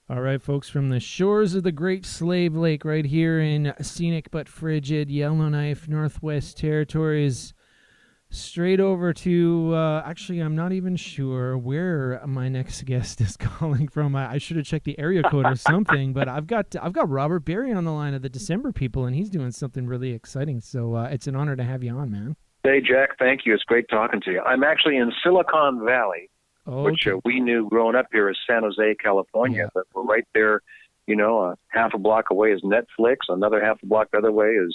All right, folks, from the shores of the Great Slave Lake right here in scenic but frigid Yellowknife, Northwest Territories, straight over to, actually, I'm not even sure where my next guest is calling from. I should have checked the area code or something, but I've got Robert Berry on the line of the December People, and he's doing something really exciting. So it's an honor to have you on, man. Hey, Jack, thank you. It's great talking to you. I'm actually in Silicon Valley, which Okay. we knew growing up here as San Jose, California, Yeah. but we're right there, half a block away is Netflix, another half a block the other way is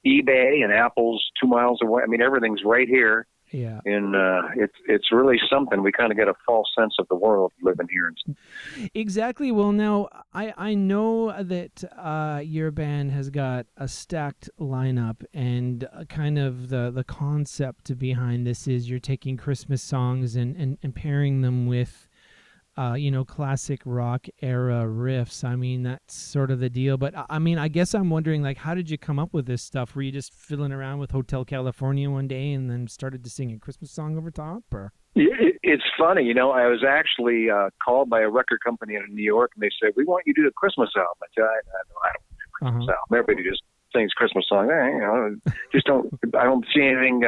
eBay, and Apple's 2 miles away. I mean, everything's right here, Yeah. and it's really something. We kind of get a false sense of the world living here. Exactly. Well, now I know that your band has got a stacked lineup, and kind of the concept behind this is you're taking Christmas songs and pairing them with classic rock era riffs. I mean, that's sort of the deal. But I mean, I guess I'm wondering, like, how did you come up with this stuff? Were you just fiddling around with Hotel California one day and then started to sing a Christmas song over top, or? It's funny, I was actually called by a record company in New York, and they said, "We want you to do a Christmas album." I said, I don't do a Christmas album. Everybody just sings Christmas songs. Just don't. I don't see anything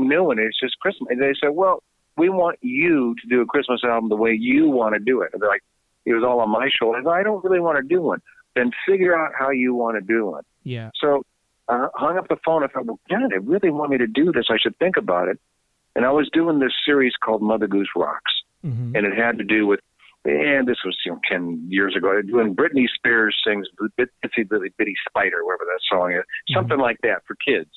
new in it. It's just Christmas. And they said, "Well, we want you to do a Christmas album the way you want to do it." And they're like, it was all on my shoulders. I don't really want to do one. Then figure out how you want to do one. Yeah. So I hung up the phone. I thought, well, God, they really want me to do this. I should think about it. And I was doing this series called Mother Goose Rocks. Mm-hmm. And it had to do with, and this was 10 years ago, doing Britney Spears sings Bitsy Bitty Bitty Spider, whatever that song is, something like that for kids.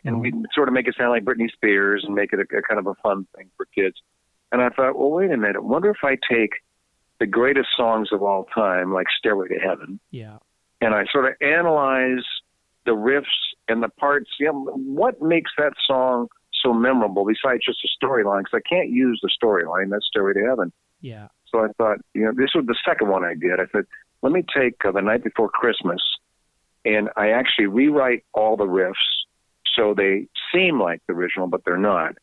And we sort of make it sound like Britney Spears and make it a kind of a fun thing for kids. And I thought, well, wait a minute. Wonder if I take the greatest songs of all time, like Stairway to Heaven, and I sort of analyze the riffs and the parts. What makes that song so memorable besides just the storyline? Because I can't use the storyline. That's Stairway to Heaven. Yeah. So I thought, this was the second one I did. I said, let me take The Night Before Christmas, and I actually rewrite all the riffs so they seem like the original, but they're not.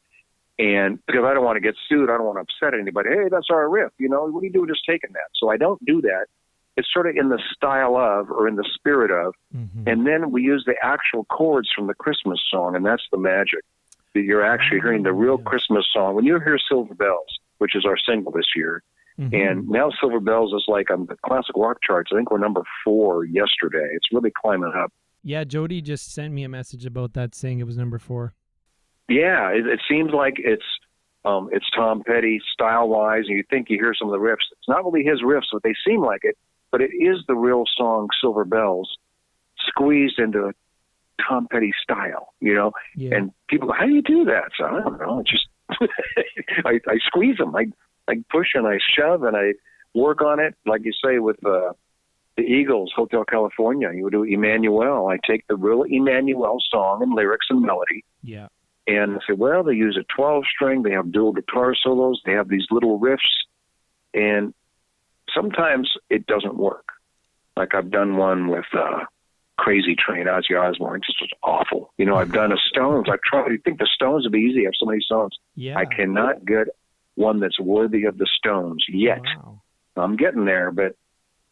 And because I don't want to get sued, I don't want to upset anybody. Hey, that's our riff. What do you do with just taking that? So I don't do that. It's sort of in the style of, or in the spirit of, and then we use the actual chords from the Christmas song, and that's the magic. That you're actually hearing the real Christmas song. When you hear Silver Bells, which is our single this year, and now Silver Bells is like on the classic rock charts. I think we're number 4 yesterday. It's really climbing up. Yeah, Jody just sent me a message about that, saying it was number 4. Yeah, it seems like it's Tom Petty style-wise, and you think you hear some of the riffs. It's not really his riffs, but they seem like it. But it is the real song, Silver Bells, squeezed into Tom Petty style, Yeah. And people go, how do you do that? So I don't know. It's just I squeeze them. I push and I shove and I work on it, like you say with the Eagles, Hotel California. You would do Emmanuel. I take the real Emmanuel song and lyrics and melody. Yeah. And I say, well, they use a 12-string. They have dual guitar solos. They have these little riffs. And sometimes it doesn't work. Like I've done one with Crazy Train, Ozzy Osbourne. It just was awful. I've done a Stones. I've tried. You think the Stones would be easy? I have so many songs. Yeah. I cannot get one that's worthy of the Stones yet. Wow. I'm getting there, but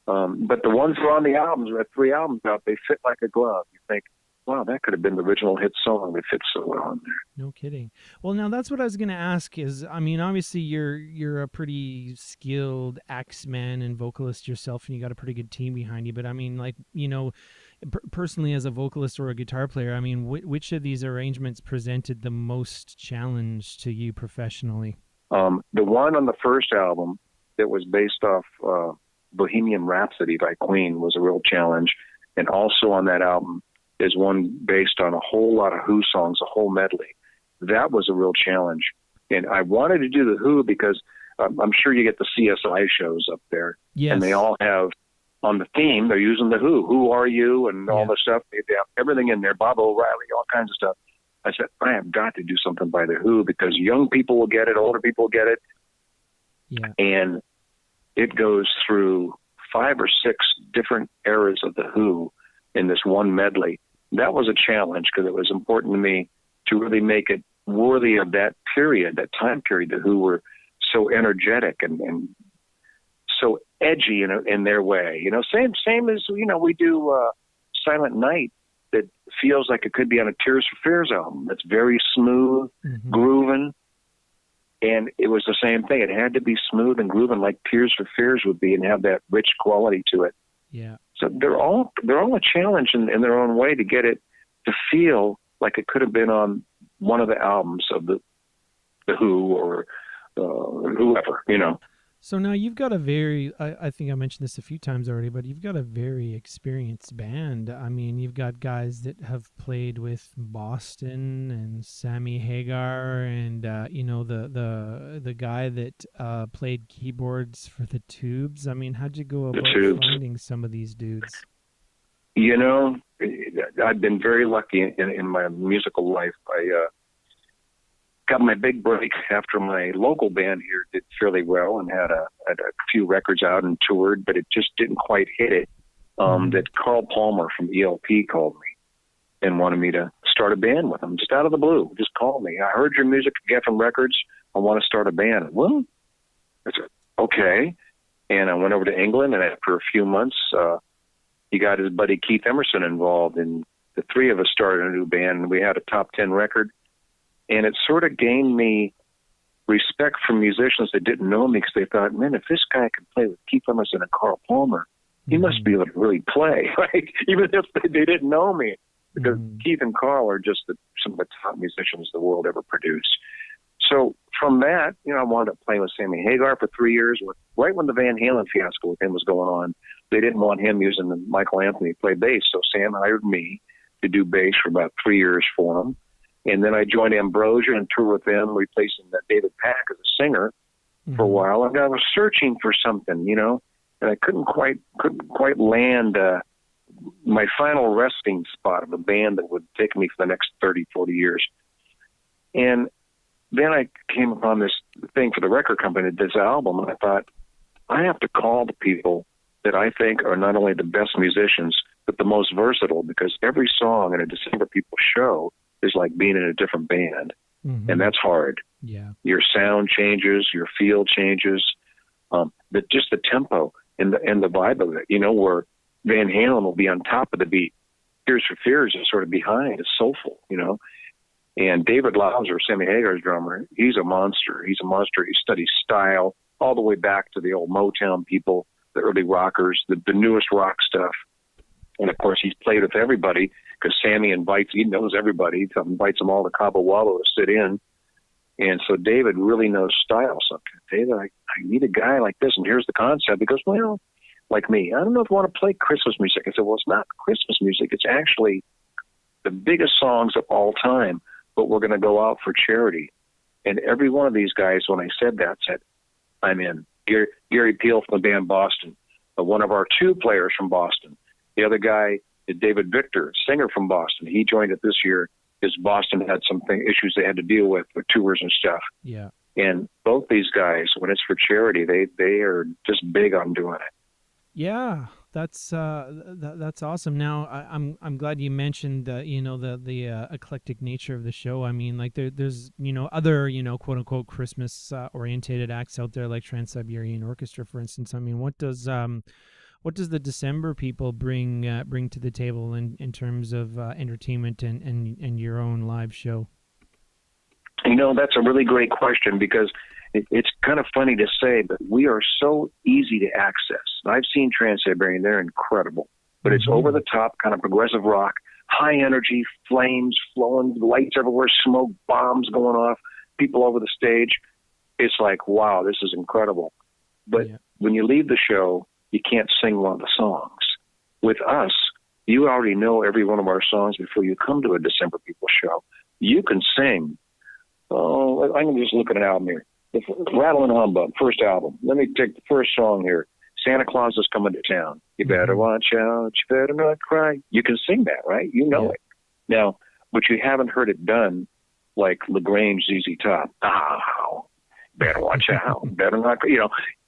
the ones that are on the albums, we have 3 albums out, they fit like a glove. You think, wow, that could have been the original hit song. They fit so well in there. No kidding. Well, now that's what I was going to ask is, I mean, obviously you're a pretty skilled axeman and vocalist yourself, and you got a pretty good team behind you. But I mean, like, personally as a vocalist or a guitar player, I mean, which of these arrangements presented the most challenge to you professionally? The one on the first album that was based off Bohemian Rhapsody by Queen was a real challenge. And also on that album is one based on a whole lot of Who songs, a whole medley. That was a real challenge. And I wanted to do the Who because I'm sure you get the CSI shows up there. Yes. And they all have, on the theme, they're using the Who are you, and all the stuff. They have everything in there, Bob O'Reilly, all kinds of stuff. I said, I have got to do something by the Who because young people will get it, older people will get it. Yeah. And it goes through 5 or 6 different eras of the Who in this one medley. That was a challenge because it was important to me to really make it worthy of that period, that time period, the Who were so energetic and so edgy in their way. Same as we do Silent Night that feels like it could be on a Tears for Fears album. That's very smooth, grooving, and it was the same thing. It had to be smooth and grooving like Tears for Fears would be, and have that rich quality to it. Yeah. So they're all a challenge in their own way to get it to feel like it could have been on one of the albums of the Who or whoever. So now you've got a very, I think I mentioned this a few times already, but you've got a very experienced band. I mean, you've got guys that have played with Boston and Sammy Hagar and, the guy that played keyboards for the Tubes. I mean, how'd you go about finding some of these dudes? I've been very lucky in my musical life. I got my big break after my local band here did fairly well and had a few records out and toured, but it just didn't quite hit it. That Carl Palmer from ELP called me and wanted me to start a band with him, just out of the blue. Just called me. I heard your music at Geffen Records. I want to start a band. Well, I said, okay. And I went over to England, and after a few months, he got his buddy Keith Emerson involved, and the three of us started a new band, and we had a top 10 record. And it sort of gained me respect from musicians that didn't know me, because they thought, man, if this guy can play with Keith Emerson and Carl Palmer, he must be able to really play, right? Even if they didn't know me, because Keith and Carl are just some of the top musicians the world ever produced. So from that, I wound up playing with Sammy Hagar for 3 years. Right when the Van Halen fiasco with him was going on, they didn't want him using the Michael Anthony to play bass, so Sam hired me to do bass for about 3 years for him. And then I joined Ambrosia and toured with them, replacing David Pack as a singer for a while. And I was searching for something, and I couldn't quite land my final resting spot of a band that would take me for the next 30, 40 years. And then I came upon this thing for the record company that did this album, and I thought, I have to call the people that I think are not only the best musicians, but the most versatile, because every song in a December People show is like being in a different band. And that's hard. Yeah. Your sound changes, your feel changes, just the tempo and the vibe of it, where Van Halen will be on top of the beat. Tears for Fears is sort of behind. It's soulful, And David Lauser, Sammy Hagar's drummer, he's a monster. He studies style all the way back to the old Motown people, the early rockers, the newest rock stuff. And, of course, he's played with everybody, because Sammy he knows everybody. He invites them all to Cabo Wabo to sit in. And so David really knows style. So, David, I need a guy like this, and here's the concept. He goes, well, like me, I don't know if I want to play Christmas music. I said, well, it's not Christmas music. It's actually the biggest songs of all time, but we're going to go out for charity. And every one of these guys, when I said that, said, I'm in. Gary Peel from the band Boston, one of our two players from Boston. The other guy, David Victor, singer from Boston. He joined it this year because Boston had some issues they had to deal with tours and stuff. Yeah. And both these guys, when it's for charity, they are just big on doing it. Yeah, that's awesome. Now, I'm glad you mentioned the eclectic nature of the show. I mean, like there's other quote unquote Christmas orientated acts out there, like Trans-Siberian Orchestra, for instance. I mean, what does the December People bring to the table in terms of entertainment and your own live show? That's a really great question, because it's kind of funny to say, but we are so easy to access. I've seen Trans-Siberian; they're incredible, but it's over the top, kind of progressive rock, high energy, flames flowing, lights everywhere, smoke bombs going off, people over the stage. It's like, wow, this is incredible. But when you leave the show, you can't sing one of the songs. With us, you already know every one of our songs before you come to a December People show. You can sing. Oh, I can just look at an album here. Rattle and Humbug, first album. Let me take the first song here. Santa Claus is coming to town. You better watch out. You better not cry. You can sing that, right? You know it. Now, but you haven't heard it done like LaGrange, ZZ Top. Better watch out. Better not,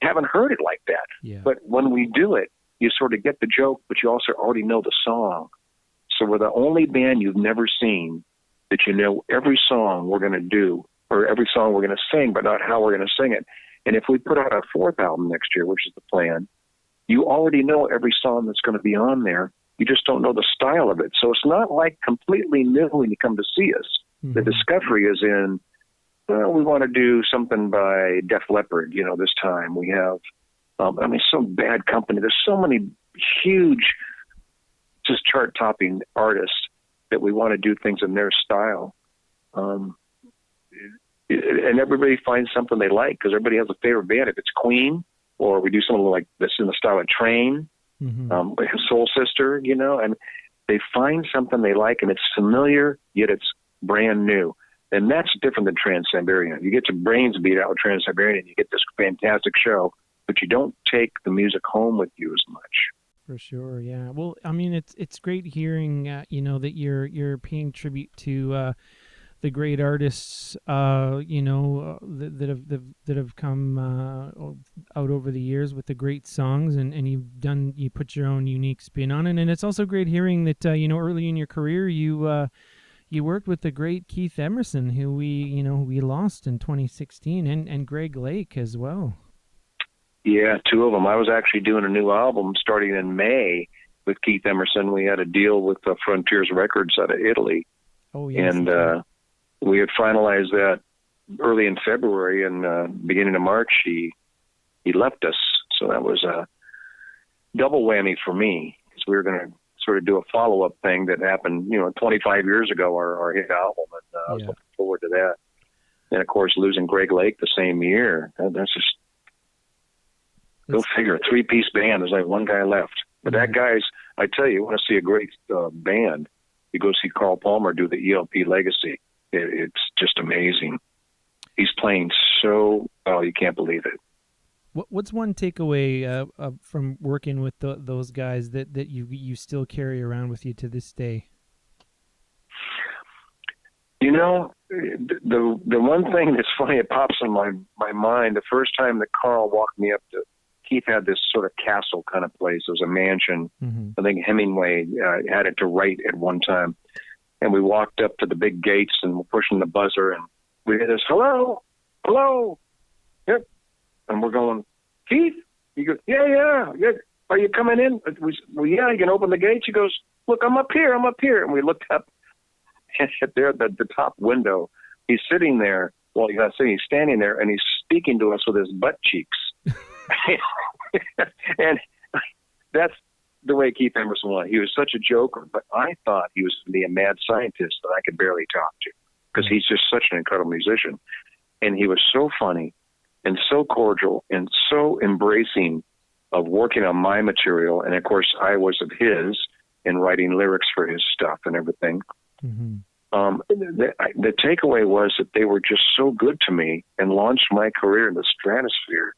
haven't heard it like that. Yeah. But when we do it, you sort of get the joke, but you also already know the song. So we're the only band you've never seen that you know every song we're going to do, or every song we're going to sing, but not how we're going to sing it. And if we put out our fourth album next year, which is the plan, you already know every song that's going to be on there. You just don't know the style of it. So it's not like completely new when you come to see us. Mm-hmm. The discovery is in, well, we want to do something by Def Leppard, this time. We have, some bad company. There's so many huge, just chart-topping artists that we want to do things in their style. And everybody finds something they like because everybody has a favorite band. If it's Queen, or we do something like this in the style of Train, Soul Sister, and they find something they like, and it's familiar, yet it's brand new. And that's different than Trans-Siberian. You get your brains beat out with Trans-Siberian, you get this fantastic show, but you don't take the music home with you as much. For sure, yeah. Well, I mean, it's great hearing, that you're paying tribute to the great artists, that have come out over the years with the great songs, and you put your own unique spin on it. And it's also great hearing that early in your career you worked with the great Keith Emerson, who we lost in 2016, and Greg Lake as well. Yeah, two of them. I was actually doing a new album starting in May with Keith Emerson. We had a deal with Frontiers Records out of Italy. Oh, yes. And we had finalized that early in February, and beginning of March, he left us. So that was a double whammy for me, because we were going to sort of do a follow-up thing that happened, 25 years ago, our hit album, and I was looking forward to that. And, of course, losing Greg Lake the same year, that's just, go figure, a three-piece band. There's like one guy left. But that guy's, I tell you want to see a great band, you go see Carl Palmer do the ELP Legacy. It's just amazing. He's playing so well, you can't believe it. What's one takeaway from working with those guys that you still carry around with you to this day? The one thing that's funny, it pops in my mind, the first time that Carl walked me up to, Keith had this sort of castle kind of place. It was a mansion. Mm-hmm. I think Hemingway had it to write at one time. And we walked up to the big gates and we're pushing the buzzer, and we hear this, hello, yep. And we're going, Keith? He goes, yeah. Are you coming in? Well, yeah, you can open the gates. He goes, look, I'm up here. And we looked up, and there at the top window, he's sitting there. Well, he's standing there, and he's speaking to us with his butt cheeks. And that's the way Keith Emerson was. He was such a joker, but I thought he was going to be a mad scientist that I could barely talk to, because he's just such an incredible musician. And he was so funny and so cordial and so embracing of working on my material. And, of course, I was of his in writing lyrics for his stuff and everything. Mm-hmm. The takeaway was that they were just so good to me and launched my career in the stratosphere.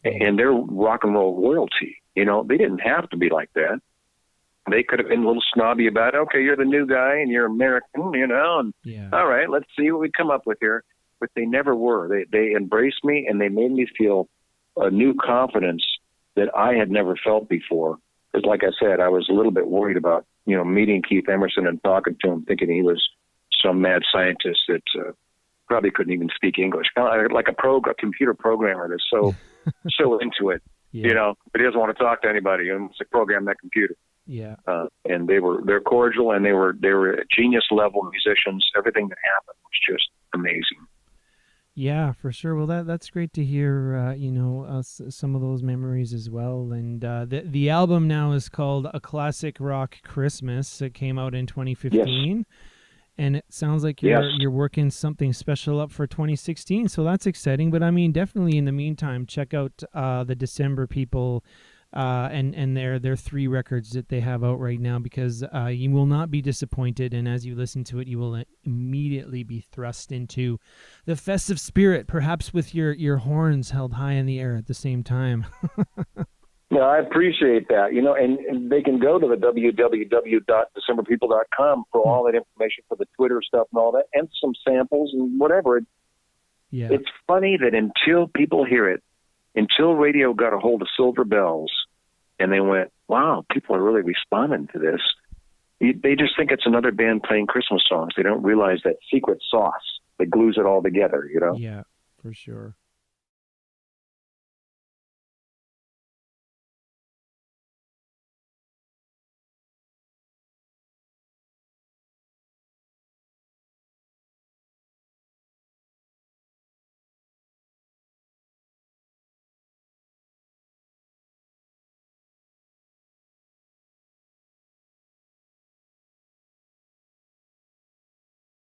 And they're rock and roll royalty. They didn't have to be like that. They could have been a little snobby about it. Okay, you're the new guy and you're American, and all right, let's see what we come up with here. But they never were. They embraced me, and they made me feel a new confidence that I had never felt before. Because like I said, I was a little bit worried about, meeting Keith Emerson and talking to him, thinking he was some mad scientist that probably couldn't even speak English. Kind of like a computer programmer that's so into it, but he doesn't want to talk to anybody. He wants to program that computer. Yeah. And they're cordial, and they were genius level musicians. Everything that happened was just amazing. Yeah, for sure. Well, that's great to hear. Some of those memories as well. And the album now is called A Classic Rock Christmas. It came out in 2015. Yes. And it sounds like you're working something special up for 2016, so that's exciting. But I mean, definitely in the meantime, check out the December people and their 3 records that they have out right now, because you will not be disappointed. And as you listen to it, you will immediately be thrust into the festive spirit, perhaps with your horns held high in the air at the same time. Yeah, I appreciate that. And they can go to the www.decemberpeople.com for all that information, for the Twitter stuff and all that, and some samples and whatever. Yeah. It's funny that until people hear it, until radio got a hold of Silver Bells, and they went, wow, people are really responding to this, they just think it's another band playing Christmas songs. They don't realize that secret sauce that glues it all together, Yeah, for sure.